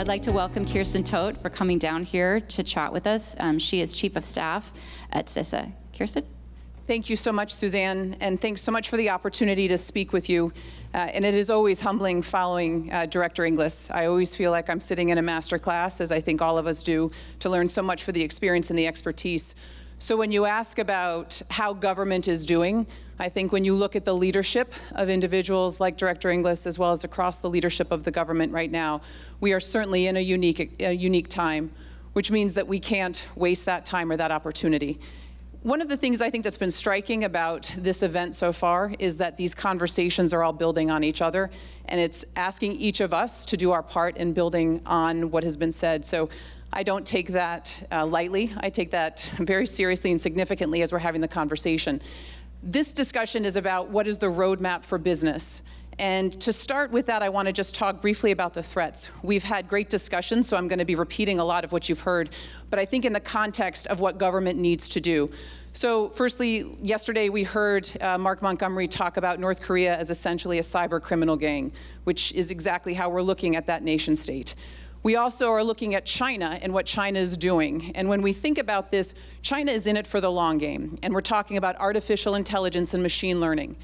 I'd like to welcome Kiersten Todt for coming down here to chat with us. She is Chief of Staff at CISA. Kiersten? Thank you so much, Suzanne, and thanks so much for the opportunity to speak with you. And it is always humbling following Director Inglis. I always feel like I'm sitting in a master class, as I think all of us do, to learn so much for the experience and the expertise. So when you ask about how government is doing, I think when you look at the leadership of individuals like Director Inglis, as well as across the leadership of the government right now, we are certainly in a unique time, which means that we can't waste that time or that opportunity. One of the things I think that's been striking about this event so far is that these conversations are all building on each other, and it's asking each of us to do our part in building on what has been said. So I don't take that lightly. I take that very seriously and significantly as we're having the conversation. This discussion is about what is the roadmap for business. And to start with that, I want to just talk briefly about the threats. We've had great discussions, so I'm going to be repeating a lot of what you've heard, but I think in the context of what government needs to do. So firstly, yesterday we heard Mark Montgomery talk about North Korea as essentially a cyber criminal gang, which is exactly how we're looking at that nation state. We also are looking at China and what China is doing. And when we think about this, China is in it for the long game. And we're talking about artificial intelligence and machine learning.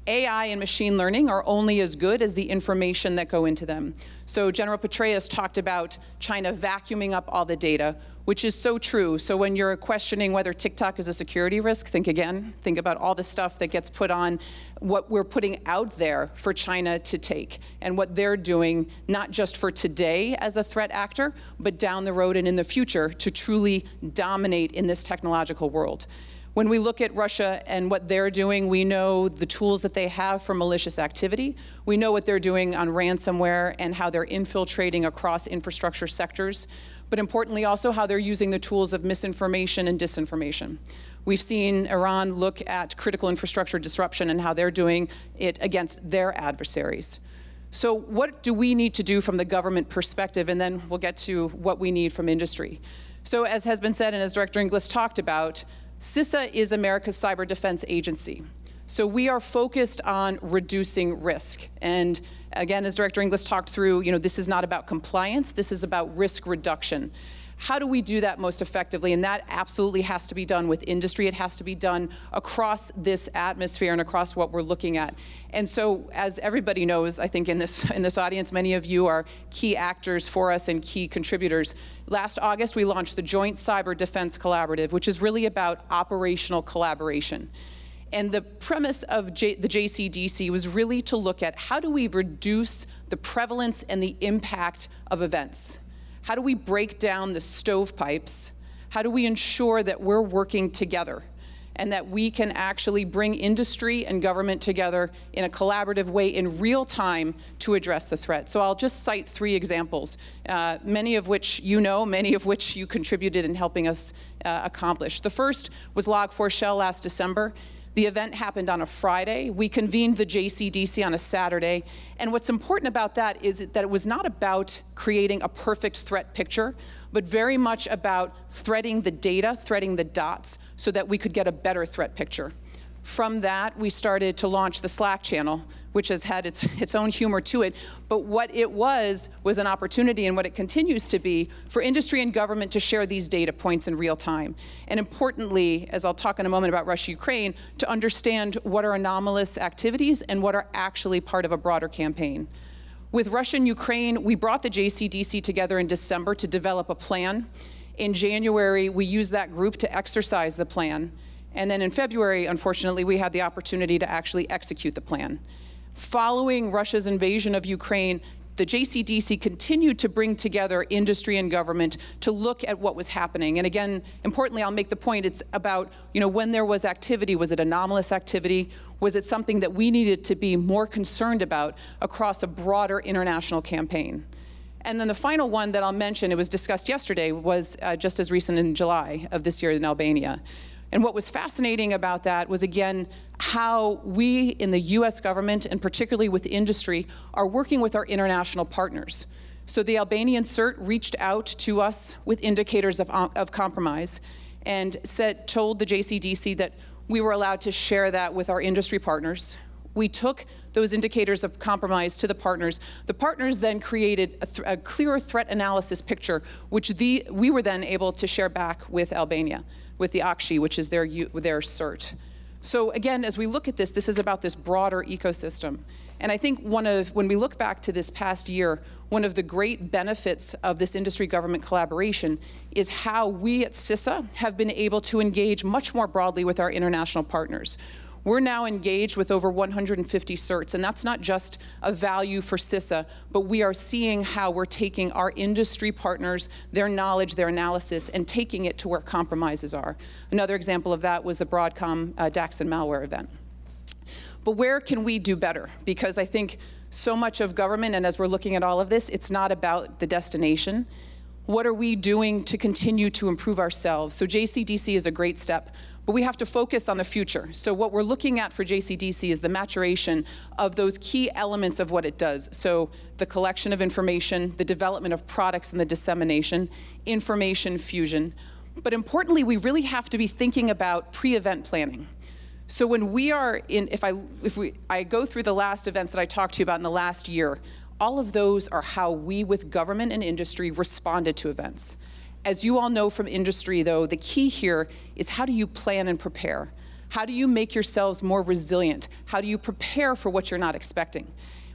AI and machine learning are only as good as the information that go into them. So General Petraeus talked about China vacuuming up all the data, which is so true. So when you're questioning whether TikTok is a security risk, think again. Think about all the stuff that gets put on, what we're putting out there for China to take, and what they're doing, not just for today as a threat actor, but down the road and in the future to truly dominate in this technological world. When we look at Russia and what they're doing, we know the tools that they have for malicious activity. We know what they're doing on ransomware and how they're infiltrating across infrastructure sectors, but importantly also how they're using the tools of misinformation and disinformation. We've seen Iran look at critical infrastructure disruption and how they're doing it against their adversaries. So what do we need to do from the government perspective? And then we'll get to what we need from industry. So as has been said and as Director Inglis talked about, CISA is America's cyber defense agency. So we are focused on reducing risk. And again, as Director Inglis talked through, this is not about compliance, this is about risk reduction. How do we do that most effectively? And that absolutely has to be done with industry. It has to be done across this atmosphere and across what we're looking at. And so, as everybody knows, I think in this audience, many of you are key actors for us and key contributors. Last August, we launched the Joint Cyber Defense Collaborative, which is really about operational collaboration. And the premise of the JCDC was really to look at how do we reduce the prevalence and the impact of events? How do we break down the stovepipes? How do we ensure that we're working together and that we can actually bring industry and government together in a collaborative way in real time to address the threat? So I'll just cite 3 examples, many of which you know, many of which you contributed in helping us accomplish. The first was Log4Shell last December. The event happened on a Friday. We convened the JCDC on a Saturday. And what's important about that is that it was not about creating a perfect threat picture, but very much about threading the data, threading the dots, so that we could get a better threat picture. From that, we started to launch the Slack channel, which has had its own humor to it. But what it was an opportunity, and what it continues to be, for industry and government to share these data points in real time. And importantly, as I'll talk in a moment about Russia-Ukraine, to understand what are anomalous activities and what are actually part of a broader campaign. With Russia and Ukraine, we brought the JCDC together in December to develop a plan. In January, we used that group to exercise the plan. And then in February, unfortunately, we had the opportunity to actually execute the plan. Following Russia's invasion of Ukraine, the JCDC continued to bring together industry and government to look at what was happening. And again, importantly, I'll make the point, it's about, when there was activity, was it anomalous activity? Was it something that we needed to be more concerned about across a broader international campaign? And then the final one that I'll mention, it was discussed yesterday, was just as recent in July of this year in Albania. And what was fascinating about that was, again, how we in the US government, and particularly with industry, are working with our international partners. So the Albanian CERT reached out to us with indicators of compromise and told the JCDC that we were allowed to share that with our industry partners. We took those indicators of compromise to the partners. The partners then created a clearer threat analysis picture, which we were then able to share back with Albania, with the ACSHI, which is their CERT. So again, as we look at this is about this broader ecosystem. And I think when we look back to this past year, one of the great benefits of this industry-government collaboration is how we at CISA have been able to engage much more broadly with our international partners. We're now engaged with over 150 CERTs, and that's not just a value for CISA, but we are seeing how we're taking our industry partners, their knowledge, their analysis, and taking it to where compromises are. Another example of that was the Broadcom Daxon malware event. But where can we do better? Because I think so much of government, and as we're looking at all of this, it's not about the destination. What are we doing to continue to improve ourselves? So JCDC is a great step, but we have to focus on the future. So what we're looking at for JCDC is the maturation of those key elements of what it does. So the collection of information, the development of products and the dissemination, information fusion. But importantly, we really have to be thinking about pre-event planning. So when we are in, if I go through the last events that I talked to you about in the last year, all of those are how we with government and industry responded to events. As you all know from industry, though, the key here is how do you plan and prepare? How do you make yourselves more resilient? How do you prepare for what you're not expecting?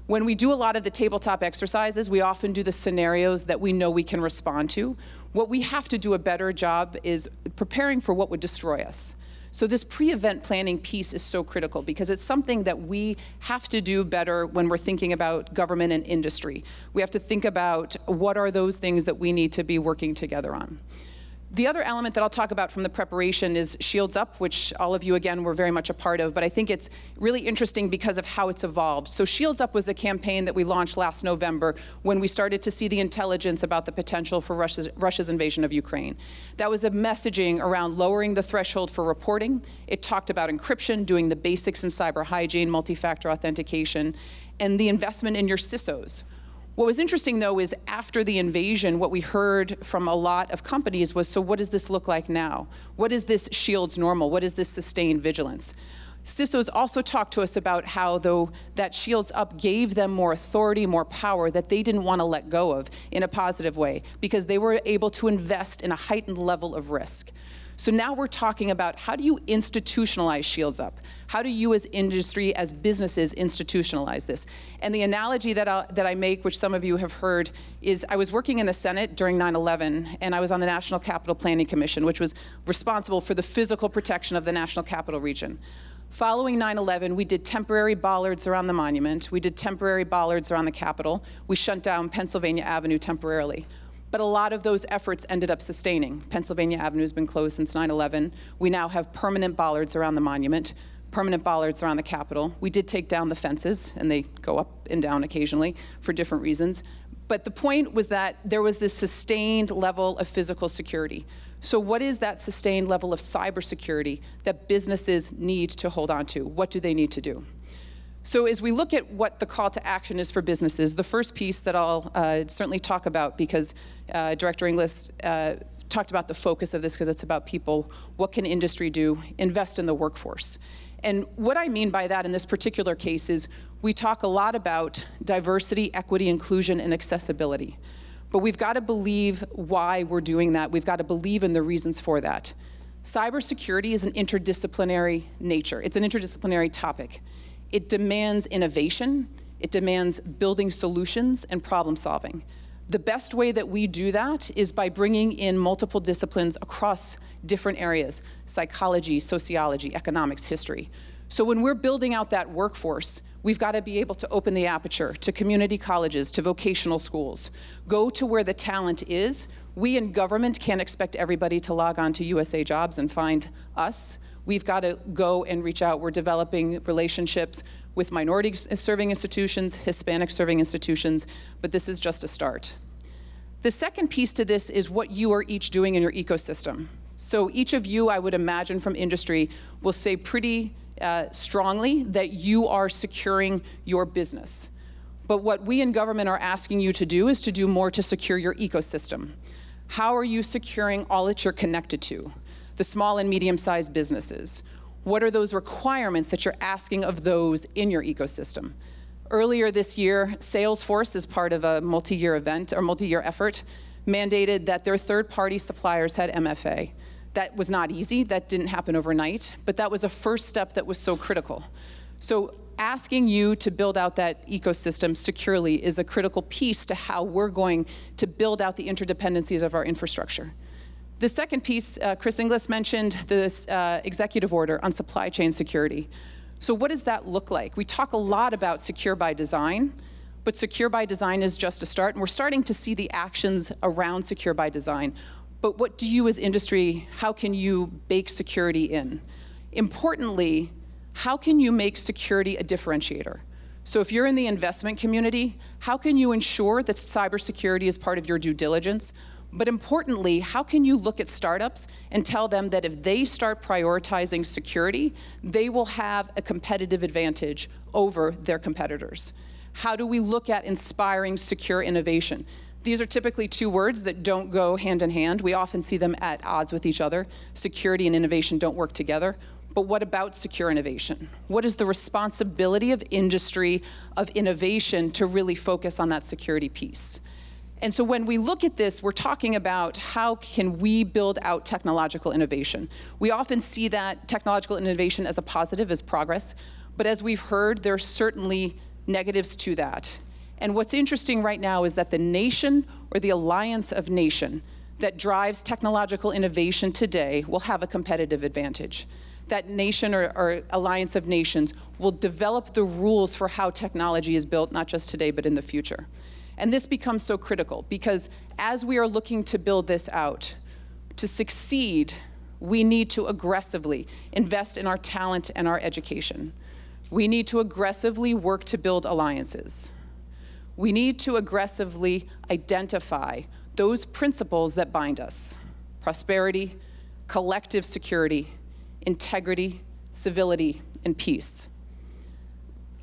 When we do a lot of the tabletop exercises, we often do the scenarios that we know we can respond to. What we have to do a better job is preparing for what would destroy us. So this pre-event planning piece is so critical because it's something that we have to do better when we're thinking about government and industry. We have to think about what are those things that we need to be working together on. The other element that I'll talk about from the preparation is Shields Up, which all of you, again, were very much a part of, but I think it's really interesting because of how it's evolved. So Shields Up was a campaign that we launched last November when we started to see the intelligence about the potential for Russia's invasion of Ukraine. That was a messaging around lowering the threshold for reporting. It talked about encryption, doing the basics in cyber hygiene, multi-factor authentication, and the investment in your CISOs. What was interesting, though, is after the invasion, what we heard from a lot of companies was, so what does this look like now? What is this Shields normal? What is this sustained vigilance? CISOs also talked to us about how, though, that Shields Up gave them more authority, more power that they didn't want to let go of in a positive way because they were able to invest in a heightened level of risk. So now we're talking about how do you institutionalize Shields Up? How do you as industry, as businesses, institutionalize this? And the analogy that I make, which some of you have heard, is I was working in the Senate during 9/11, and I was on the National Capital Planning Commission, which was responsible for the physical protection of the National Capital Region. Following 9/11, we did temporary bollards around the monument. We did temporary bollards around the Capitol. We shut down Pennsylvania Avenue temporarily. But a lot of those efforts ended up sustaining. Pennsylvania Avenue has been closed since 9/11. We now have permanent bollards around the monument, permanent bollards around the Capitol. We did take down the fences, and they go up and down occasionally for different reasons. But the point was that there was this sustained level of physical security. So what is that sustained level of cybersecurity that businesses need to hold on to? What do they need to do? So as we look at what the call to action is for businesses, the first piece that I'll certainly talk about, because Director Inglis talked about the focus of this because it's about people, what can industry do? Invest in the workforce. And what I mean by that in this particular case is we talk a lot about diversity, equity, inclusion, and accessibility. But we've got to believe why we're doing that. We've got to believe in the reasons for that. Cybersecurity is an interdisciplinary nature. It's an interdisciplinary topic. It demands innovation, it demands building solutions and problem solving. The best way that we do that is by bringing in multiple disciplines across different areas: psychology, sociology, economics, history. So when we're building out that workforce, we've got to be able to open the aperture to community colleges, to vocational schools, go to where the talent is. We in government can't expect everybody to log on to USA Jobs and find us. We've got to go and reach out. We're developing relationships with minority-serving institutions, Hispanic-serving institutions, but this is just a start. The second piece to this is what you are each doing in your ecosystem. So each of you, I would imagine from industry, will say pretty strongly that you are securing your business. But what we in government are asking you to do is to do more to secure your ecosystem. How are you securing all that you're connected to? The small and medium-sized businesses. What are those requirements that you're asking of those in your ecosystem? Earlier this year, Salesforce, as part of a multi-year event or multi-year effort, mandated that their third-party suppliers had MFA. That was not easy, that didn't happen overnight, but that was a first step that was so critical. So asking you to build out that ecosystem securely is a critical piece to how we're going to build out the interdependencies of our infrastructure. The second piece, Chris Inglis mentioned this executive order on supply chain security. So what does that look like? We talk a lot about secure by design, but secure by design is just a start, and we're starting to see the actions around secure by design. But what do you as industry, how can you bake security in? Importantly, how can you make security a differentiator? So if you're in the investment community, how can you ensure that cybersecurity is part of your due diligence? But importantly, how can you look at startups and tell them that if they start prioritizing security, they will have a competitive advantage over their competitors? How do we look at inspiring secure innovation? These are typically two words that don't go hand in hand. We often see them at odds with each other. Security and innovation don't work together. But what about secure innovation? What is the responsibility of industry, of innovation, to really focus on that security piece? And so when we look at this, we're talking about how can we build out technological innovation. We often see that technological innovation as a positive, as progress. But as we've heard, there are certainly negatives to that. And what's interesting right now is that the nation or the alliance of nation that drives technological innovation today will have a competitive advantage. That nation or alliance of nations will develop the rules for how technology is built, not just today, but in the future. And this becomes so critical because as we are looking to build this out, to succeed, we need to aggressively invest in our talent and our education. We need to aggressively work to build alliances. We need to aggressively identify those principles that bind us: prosperity, collective security, integrity, civility, and peace.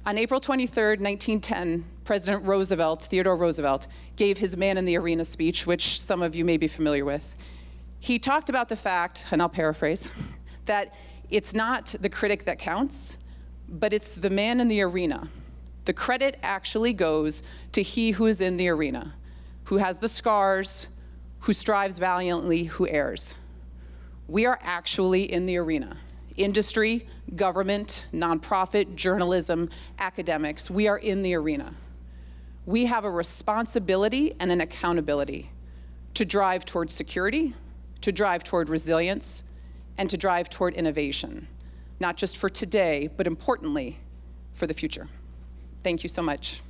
On April 23rd, 1910, President Roosevelt, Theodore Roosevelt, gave his Man in the Arena speech, which some of you may be familiar with. He talked about the fact, and I'll paraphrase, that it's not the critic that counts, but it's the man in the arena. The credit actually goes to he who is in the arena, who has the scars, who strives valiantly, who errs. We are actually in the arena. Industry, government, nonprofit, journalism, academics, we are in the arena. We have a responsibility and an accountability to drive toward security, to drive toward resilience, and to drive toward innovation, not just for today, but importantly, for the future. Thank you so much.